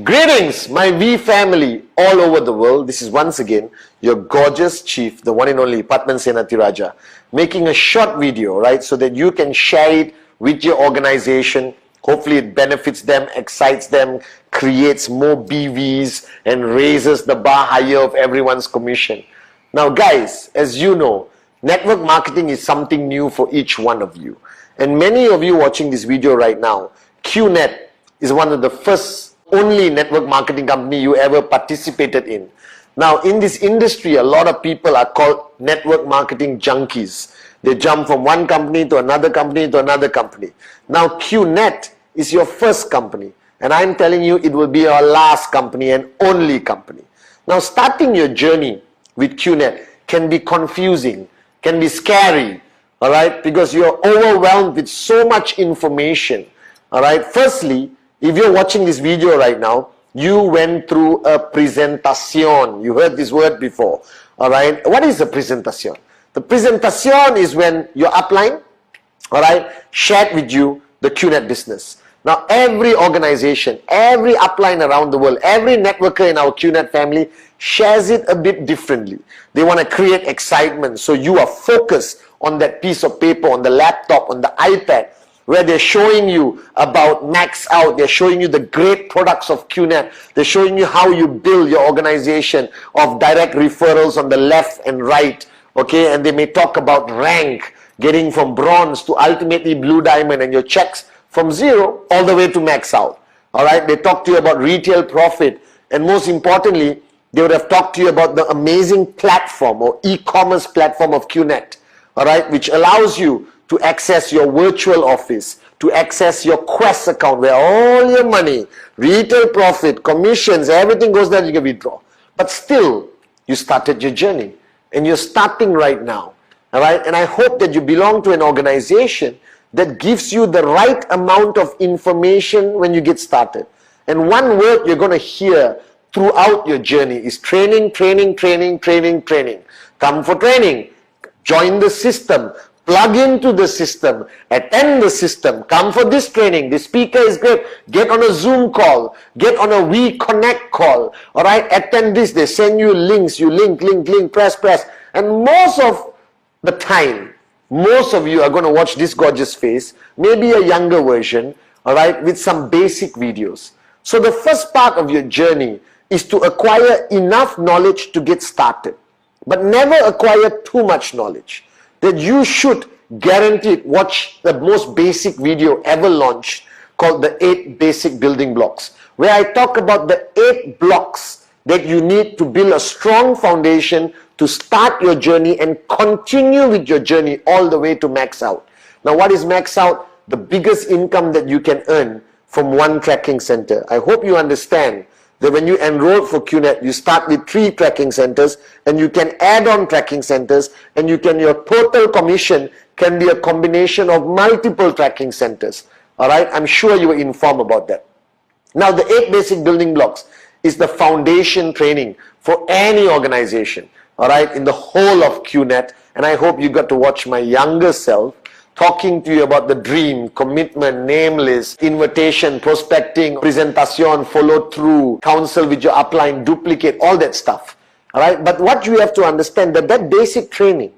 Greetings, my V family all over the world. This is once again your gorgeous chief, the one and only Pathman Senath, making a short video, right, so that you can share it with your organization. Hopefully it benefits them, excites them, creates more BVs and raises the bar higher of everyone's commission. Now guys, as you know, network marketing is something new for each one of you. And many of you watching this video right now, Qnet is one of the first only network marketing company you ever participated in. Now in this industry, a lot of people are called network marketing junkies. They jump from one company to another company to another company. Now Qnet is your first company, and I'm telling you it will be your last company and only company. Now starting your journey with Qnet can be confusing, can be scary, all right, because you're overwhelmed with so much information. All right, firstly, if you're watching this video right now, you went through a presentation. You heard this word before. All right, what is a presentation? The presentation is when your upline, all right, shared with you the Qnet business. Now every organization, every upline around the world, every networker in our Qnet family shares it a bit differently. They want to create excitement, so you are focused on that piece of paper, on the laptop, on the iPad, where they're showing you about Max Out, they're showing you the great products of Qnet, they're showing you how you build your organization of direct referrals on the left and right, okay, and they may talk about rank, getting from bronze to ultimately blue diamond, and your checks from 0 all the way to Max Out. All right, they talk to you about retail profit, and most importantly, they would have talked to you about the amazing platform or e-commerce platform of Qnet, all right, which allows you to access your virtual office, to access your Quest account where all your money, retail profit, commissions, everything goes there, you can withdraw. But still, you started your journey, and you're starting right now, all right? And I hope that you belong to an organization that gives you the right amount of information when you get started. And one word you're going to hear throughout your journey is training, training, training, training, training. Come for training, join the system, plug into the system, attend the system, come for this training, the speaker is great, get on a Zoom call, get on a WeConnect call, all right, attend this, they send you links, you link, press, and most of the time, most of you are going to watch this gorgeous face, maybe a younger version, all right, with some basic videos. So the first part of your journey is to acquire enough knowledge to get started, but never acquire too much knowledge. That you should guaranteed watch the most basic video ever launched called the 8 basic building blocks, where I talk about the 8 blocks that you need to build a strong foundation to start your journey and continue with your journey all the way to Max Out. Now what is Max Out? The biggest income that you can earn from one tracking center. I hope you understand that when you enroll for Qnet, you start with 3 tracking centers, and you can add on tracking centers, and your total commission can be a combination of multiple tracking centers. All right, I'm sure you were informed about that. Now the 8 basic building blocks is the foundation training for any organization, all right, in the whole of Qnet. And I hope you got to watch my younger self talking to you about the dream, commitment, name list, invitation, prospecting, presentation, follow through, counsel with your upline, duplicate, all that stuff. All right, but what you have to understand that basic training,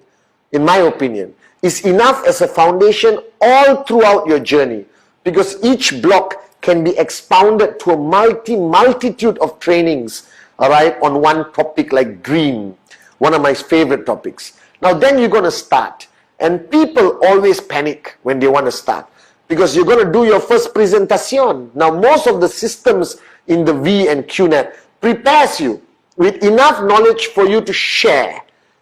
in my opinion, is enough as a foundation all throughout your journey, because each block can be expounded to a multitude of trainings, all right, on one topic like dream, one of my favorite topics. Now then you're going to start. And people always panic when they want to start, because you're going to do your first presentation. Now most of the systems in the V and Qnet prepares you with enough knowledge for you to share.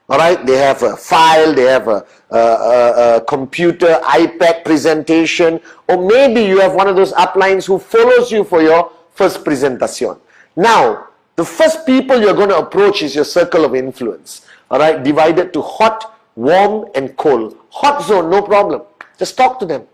All right, they have a file, they have a computer, iPad presentation, or maybe you have one of those uplines who follows you for your first presentation. Now, the first people you're going to approach is your circle of influence. All right, divided to hot, warm and cold. Hot zone, no problem. Just talk to them.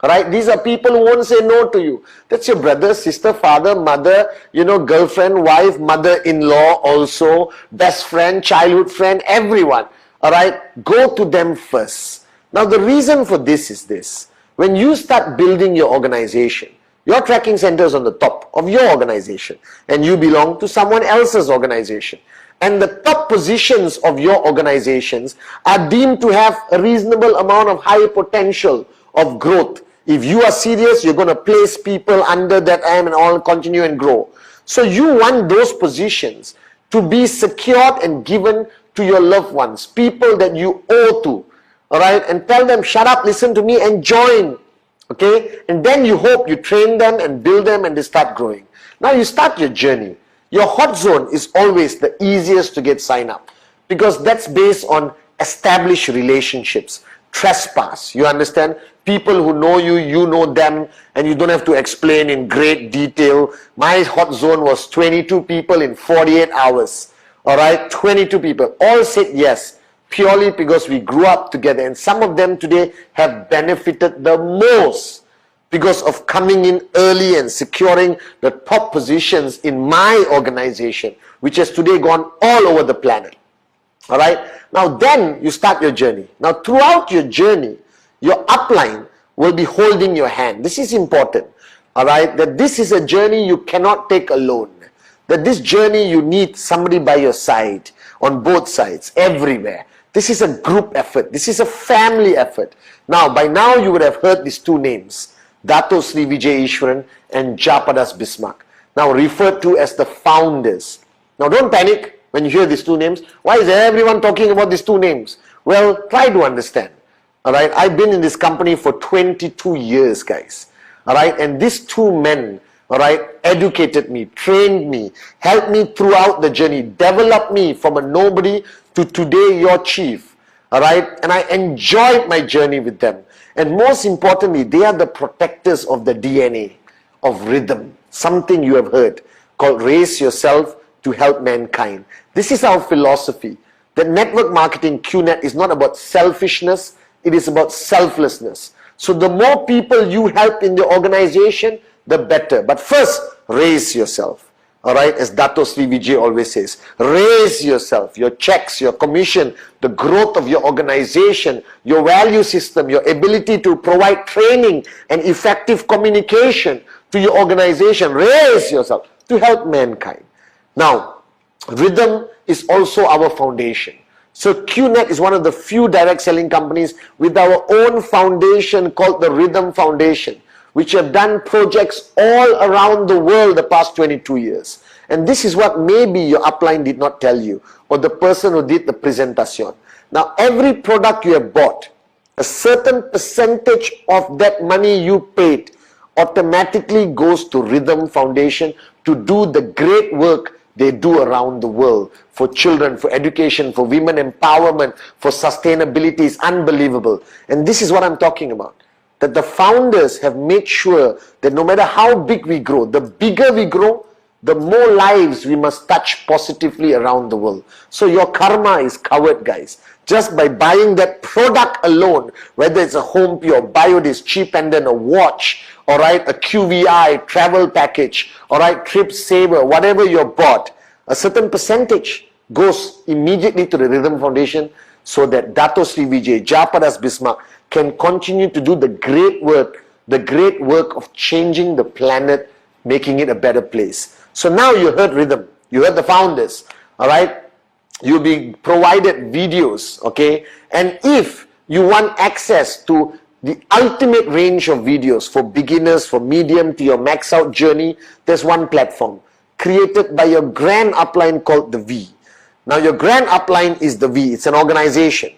Alright, these are people who won't say no to you. That's your brother, sister, father, mother, girlfriend, wife, mother-in-law also, best friend, childhood friend, everyone. Alright, go to them first. Now the reason for this is this. when you start building your organization, your tracking center is on the top of your organization and you belong to someone else's organization. And the top positions of your organizations are deemed to have a reasonable amount of high potential of growth. If you are serious, you're going to place people under that and all continue and grow. So you want those positions to be secured and given to your loved ones, people that you owe to, all right? And tell them, shut up, listen to me and join, okay? And then you hope you train them and build them and they start growing. Now you start your journey. Your hot zone is always the easiest to get signed up because that's based on established relationships. Trespass, you understand? People who know you, you know them, and you don't have to explain in great detail. My hot zone was 22 people in 48 hours. All right, 22 people. All said yes, purely because we grew up together. And some of them today have benefited the most because of coming in early and securing the top positions in my organization, which has today gone all over the planet. All right, now then you start your journey. Now throughout your journey, your upline will be holding your hand. This is important, all right, that this is a journey you cannot take alone. That this journey you need somebody by your side, on both sides, everywhere. This is a group effort. This is a family effort. Now, by now you would have heard these two names, Dato Sri Vijay Ishwaran and Japadas Bismarck, now referred to as the founders. Now don't panic when you hear these two names. Why is everyone talking about these two names? Well, try to understand. All right, I've been in this company for 22 years, guys. All right, and these two men, all right, educated me, trained me, helped me throughout the journey, developed me from a nobody to today your chief. All right, and I enjoyed my journey with them. And most importantly, they are the protectors of the DNA of rhythm, something you have heard called raise yourself to help mankind. This is our philosophy. That network marketing Qnet is not about selfishness, it is about selflessness. So the more people you help in the organization, the better. But first, raise yourself. All right, as Dato Sri Vijay always says, raise yourself, your checks, your commission, the growth of your organization, your value system, your ability to provide training and effective communication to your organization. Raise yourself to help mankind. Now, rhythm is also our foundation. So Qnet is one of the few direct selling companies with our own foundation called the Rhythm Foundation, which have done projects all around the world the past 22 years. And this is what maybe your upline did not tell you, or the person who did the presentation. Now, every product you have bought, a certain percentage of that money you paid automatically goes to Rhythm Foundation to do the great work they do around the world for children, for education, for women empowerment, for sustainability. Is unbelievable. And this is what I'm talking about. That the founders have made sure that no matter how big we grow, the bigger we grow, the more lives we must touch positively around the world. So your karma is covered, guys. Just by buying that product alone, whether it's a home pure, biodis, cheap and then a watch, all right, a QVI, travel package, all right, trip saver, whatever you bought, a certain percentage goes immediately to the Rhythm Foundation so that Dato Sri Vijay, Japadas Bismarck can continue to do the great work of changing the planet, making it a better place. So now you heard Rhythm, you heard the founders, all right? You'll be provided videos, okay? And if you want access to the ultimate range of videos for beginners, for medium to your max out journey, there's one platform created by your grand upline called the V. Now your grand upline is the V. It's an organization,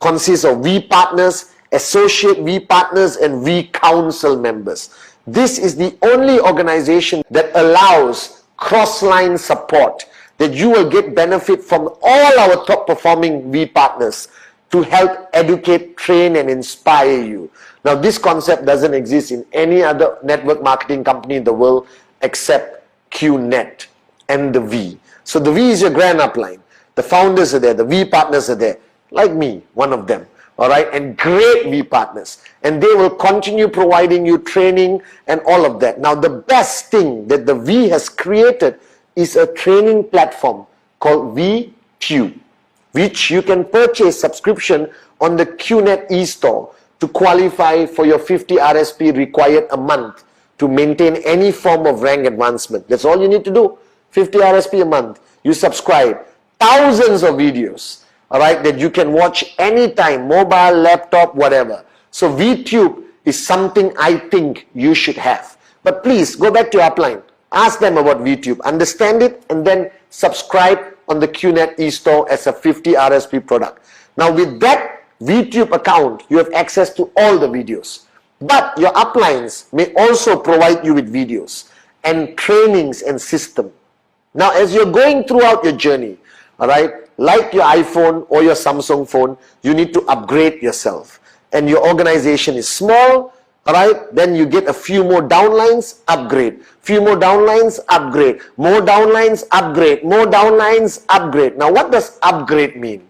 consists of V partners, associate V partners and V council members. This is the only organization that allows cross-line support, that you will get benefit from all our top performing V partners to help educate, train and inspire you. Now this concept doesn't exist in any other network marketing company in the world except Qnet and the V. So the V is your grand upline. The founders are there, the V partners are there, like me, one of them. All right, and great V partners, and they will continue providing you training and all of that. Now the best thing that the V has created is a training platform called VTube, which you can purchase subscription on the Qnet e-store to to qualify for your 50 RSP required a month to maintain any form of rank advancement. That's all you need to do. 50 RSP a month. You subscribe. Thousands of videos, all right, that you can watch anytime, mobile, laptop, whatever. So VTube is something I think you should have. But please go back to your upline. Ask them about VTube. Understand it and then subscribe on the Qnet e-store as a 50 RSP product. Now with that VTube account, you have access to all the videos. But your uplines may also provide you with videos and trainings and system. Now as you're going throughout your journey, all right, like your iPhone or your Samsung phone, you need to upgrade yourself. And your organization is small, all right, then you get a few more downlines, upgrade. Few more downlines, upgrade. More downlines, upgrade. More downlines, upgrade. Now what does upgrade mean?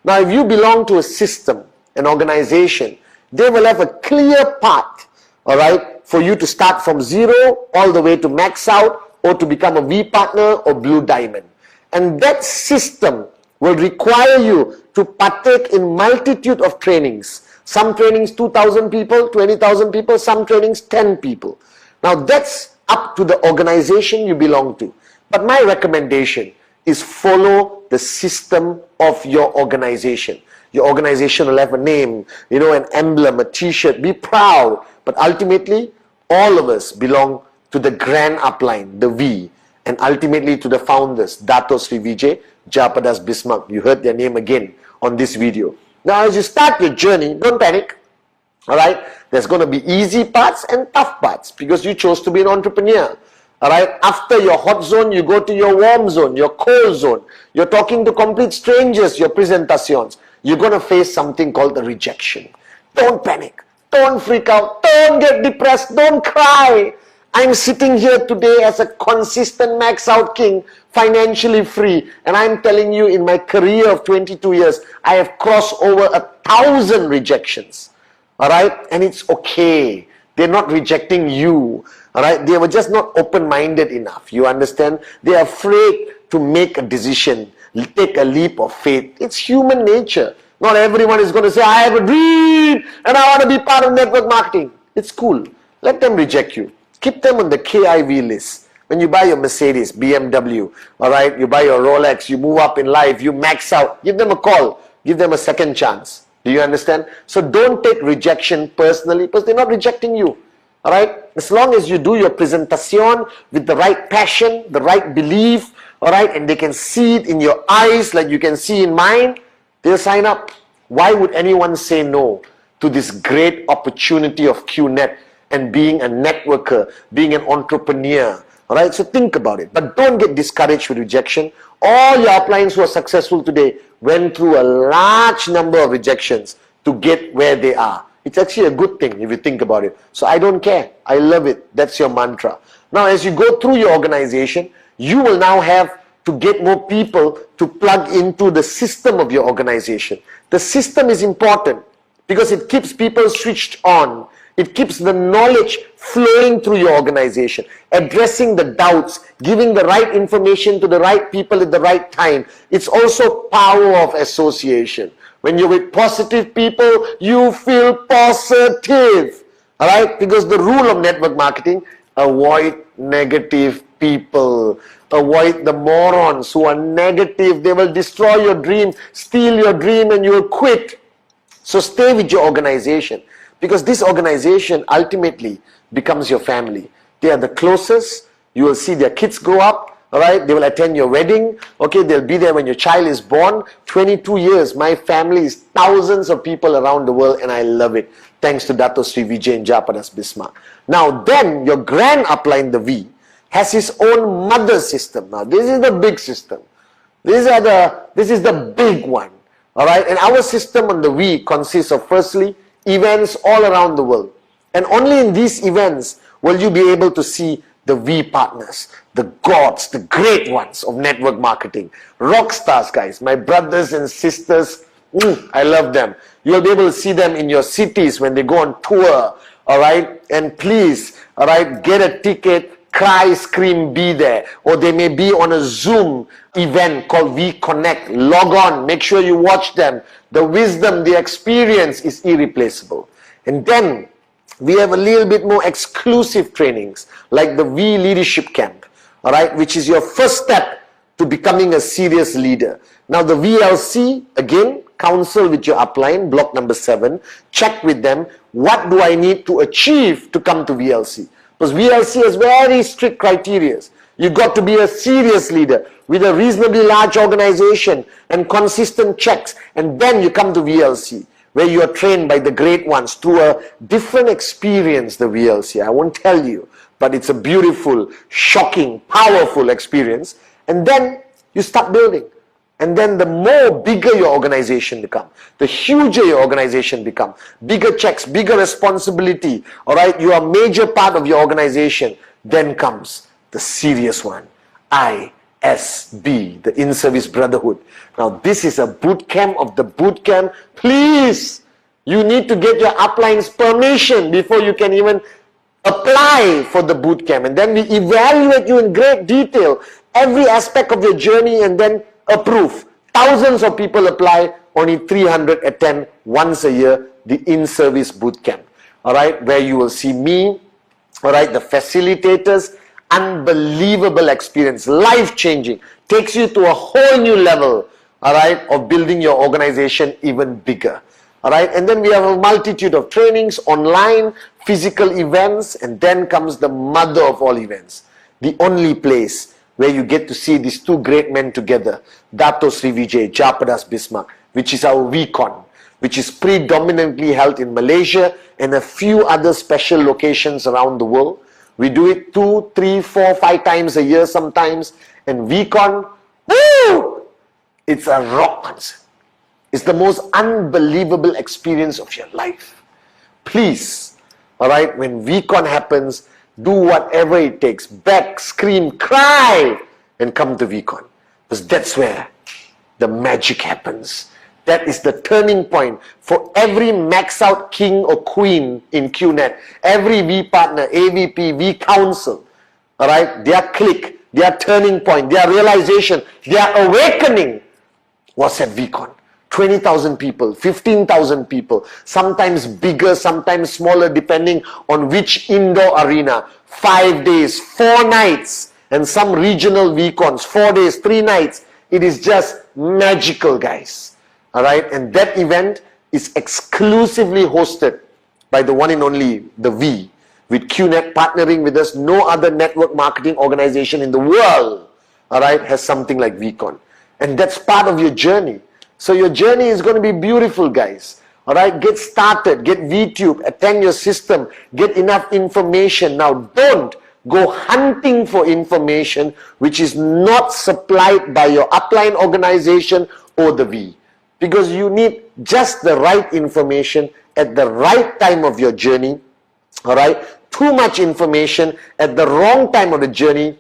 Now if you belong to a system, an organization, they will have a clear path, all right, for you to start from zero all the way to max out or to become a V partner or blue diamond. And that system will require you to partake in multitude of trainings. Some trainings 2,000 people, 20,000 people, some trainings 10 people. Now that's up to the organization you belong to. But my recommendation is follow the system of your organization. Your organization will have a name, you know, an emblem, a t-shirt. Be proud. But ultimately, all of us belong to the grand upline, the V, and ultimately to the founders, Dato Sri Vijay, Japadas Bismarck. You heard their name again on this video. Now as you start your journey, don't panic. All right, there's going to be easy parts and tough parts because you chose to be an entrepreneur. All right, after your hot zone, you go to your warm zone, your cold zone. You're talking to complete strangers, your presentations. You're going to face something called the rejection. Don't panic. Don't freak out. Don't get depressed. Don't cry. I'm sitting here today as a consistent max out king, financially free. And I'm telling you, in my career of 22 years, I have crossed over 1,000 rejections. All right, and it's okay. They're not rejecting you. All right, they were just not open-minded enough. You understand? They're afraid to make a decision, take a leap of faith. It's human nature. Not everyone is going to say, I have a dream and I want to be part of network marketing. It's cool. Let them reject you. Keep them on the KIV list. When you buy your Mercedes, BMW, all right, you buy your Rolex, you move up in life, you max out, give them a call, give them a second chance. Do you understand? So don't take rejection personally because they're not rejecting you. All right? As long as you do your presentation with the right passion, the right belief, all right, and they can see it in your eyes like you can see in mine, they'll sign up. Why would anyone say no to this great opportunity of Qnet and being a networker, being an entrepreneur? All right, so think about it. But don't get discouraged with rejection. All your uplines who are successful today went through a large number of rejections to get where they are. It's actually a good thing if you think about it. So I don't care. I love it. That's your mantra. Now, as you go through your organization, you will now have to get more people to plug into the system of your organization. The system is important because it keeps people switched on. It keeps the knowledge flowing through your organization, addressing the doubts, giving the right information to the right people at the right time. It's also power of association. When you're with positive people, you feel positive. All right? Because the rule of network marketing, avoid negative people. Avoid the morons who are negative. They will destroy your dream, steal your dream, and you will quit. So stay with your organization. Because this organization ultimately becomes your family. They are the closest. You will see their kids grow up. All right, they will attend your wedding. Okay, they'll be there when your child is born. 22 years, my family is thousands of people around the world, and I love it. Thanks to Dato Sri Vijay and Japadas Bismarck. Now then, your grand upline, the V, has his own mother system. Now this is the big system. This is the big one. All right, and our system on the V consists of, firstly, events all around the world. And only in these events will you be able to see the V partners, the gods, the great ones of network marketing. Rock stars, guys, my brothers and sisters, I love them. You'll be able to see them in your cities when they go on tour, all right? And please, all right, get a ticket, cry, scream, be there. Or they may be on a Zoom event called V Connect. Log on, make sure you watch them. The wisdom, the experience is irreplaceable. And then we have a little bit more exclusive trainings like the V Leadership Camp, all right, which is your first step to becoming a serious leader. Now the VLC, again, counsel with your upline, block number 7, check with them, what do I need to achieve to come to VLC? Because VLC has very strict criteria. You've got to be a serious leader with a reasonably large organization and consistent checks, and then you come to VLC, where you are trained by the great ones through a different experience, the VLC. I won't tell you, but it's a beautiful, shocking, powerful experience. And then you start building. And then the more bigger your organization become, the huger your organization become, bigger checks, bigger responsibility, all right, you are a major part of your organization. Then comes the serious one, ISB, the In-Service Brotherhood. Now this is a boot camp of the boot camp. Please, you need to get your upline's permission before you can even apply for the boot camp. And then we evaluate you in great detail, every aspect of your journey, and then approve. Thousands of people apply, only 300 attend once a year the in-service boot camp, all right, where you will see me, all right, the facilitators. Unbelievable experience, life-changing, takes you to a whole new level, all right, of building your organization even bigger, all right. And then we have a multitude of trainings, online, physical events, and then comes the mother of all events, the only place where you get to see these two great men together, Dato Sri Vijay, Japadas Bismarck, which is our VCon, which is predominantly held in Malaysia and a few other special locations around the world. We do it 2, 3, 4, 5 times a year sometimes. And VCon, woo! It's a rock concert. It's the most unbelievable experience of your life. Please, all right, when VCon happens, do whatever it takes. Beg, scream, cry, and come to VCon. Because that's where the magic happens. That is the turning point for every max out king or queen in Qnet. Every V partner, AVP, V council, all right, their click, their turning point, their realization, their awakening was at VCon. 20,000 people, 15,000 people, sometimes bigger, sometimes smaller, depending on which indoor arena. 5 days, 4 nights, and some regional VCons, 4 days, 3 nights. It is just magical, guys. All right, and that event is exclusively hosted by the one and only the V, with Qnet partnering with us. No other network marketing organization in the world, all right, has something like VCon. And that's part of your journey. So your journey is going to be beautiful, guys. All right, get started, get VTube, attend your system, get enough information. Now, don't go hunting for information which is not supplied by your upline organization or the V. Because you need just the right information at the right time of your journey, all right? Too much information at the wrong time of the journey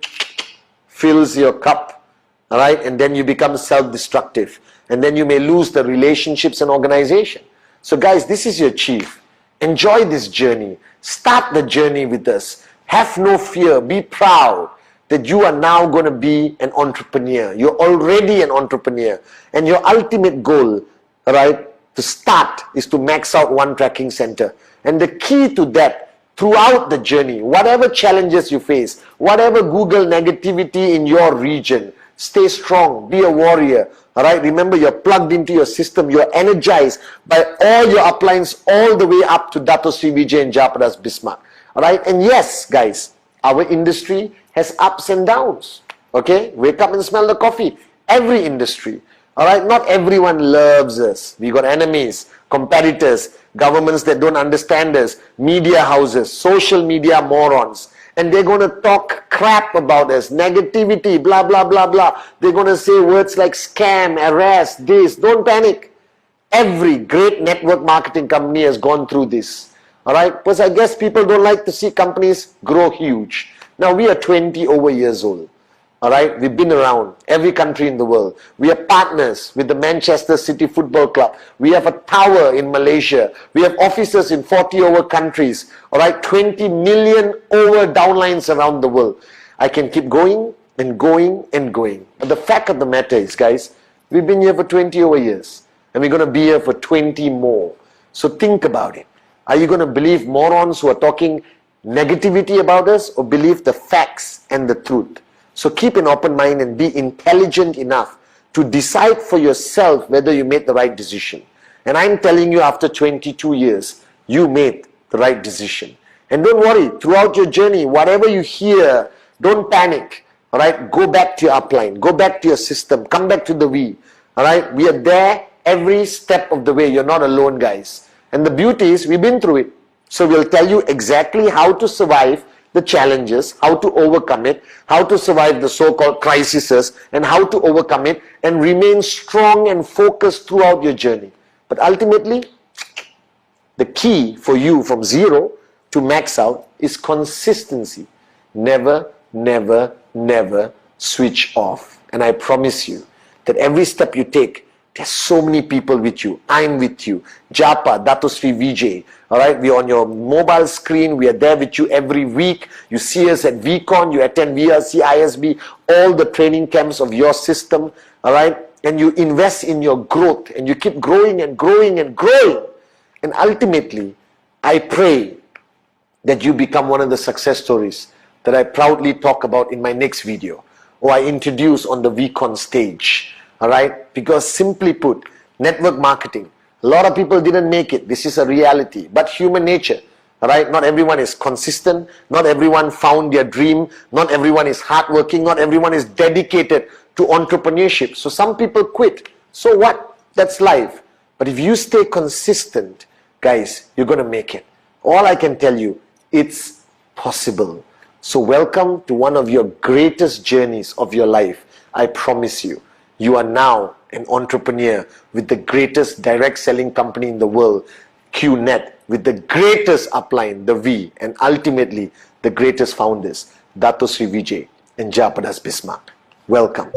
fills your cup, all right? And then you become self-destructive. And then you may lose the relationships and organization. So guys, this is your chief. Enjoy this journey. Start the journey with us. Have no fear. Be proud that you are now going to be an entrepreneur. You're already an entrepreneur. And your ultimate goal, right, to start is to max out one tracking center. And the key to that, throughout the journey, whatever challenges you face, whatever Google negativity in your region, stay strong, be a warrior. All right, remember, you're plugged into your system, you're energized by all your uplines all the way up to Dato Sri Vijay and Japadas Bismarck. All right, and yes, guys, our industry has ups and downs. Okay, wake up and smell the coffee. Every industry. All right, not everyone loves us. We got enemies, competitors, governments that don't understand us, media houses, social media morons. And they're going to talk crap about us, negativity, blah, blah, blah, blah. They're going to say words like scam, arrest, this. Don't panic. Every great network marketing company has gone through this. All right? Because I guess people don't like to see companies grow huge. Now, we are 20 over years old. All right? We've been around every country in the world. We are partners with the Manchester City Football Club. We have a tower in Malaysia. We have offices in 40 over countries. All right? 20 million over downlines around the world. I can keep going and going and going. But the fact of the matter is, guys, we've been here for 20 over years. And we're going to be here for 20 more. So think about it. Are you going to believe morons who are talking negativity about us, or believe the facts and the truth? So keep an open mind and be intelligent enough to decide for yourself whether you made the right decision. And I'm telling you, after 22 years, you made the right decision. And don't worry, throughout your journey, whatever you hear, don't panic. All right, go back to your upline, go back to your system, come back to the we. All right, we are there every step of the way. You're not alone, guys. And the beauty is, we've been through it. So we'll tell you exactly how to survive the challenges, how to overcome it, how to survive the so-called crises, and how to overcome it and remain strong and focused throughout your journey. But ultimately, the key for you from zero to max out is consistency. Never, never, never switch off. And I promise you that every step you take, there's so many people with you. I'm with you. Japa, Dato Sri Vijay. All right, we're on your mobile screen. We are there with you every week. You see us at VCon. You attend VRC, ISB, all the training camps of your system. All right, and you invest in your growth, and you keep growing and growing and growing. And ultimately, I pray that you become one of the success stories that I proudly talk about in my next video, or I introduce on the VCon stage. All right, because simply put, network marketing, a lot of people didn't make it. This is a reality, but human nature. All right, not everyone is consistent, not everyone found their dream, not everyone is hardworking, not everyone is dedicated to entrepreneurship. So some people quit. So what? That's life. But if you stay consistent, guys, you're going to make it. All I can tell you, it's possible. So welcome to one of your greatest journeys of your life. I promise you. You are now an entrepreneur with the greatest direct selling company in the world, Qnet, with the greatest upline, the V, and ultimately the greatest founders, Dato Sri Vijay and Japadas Bismarck. Welcome.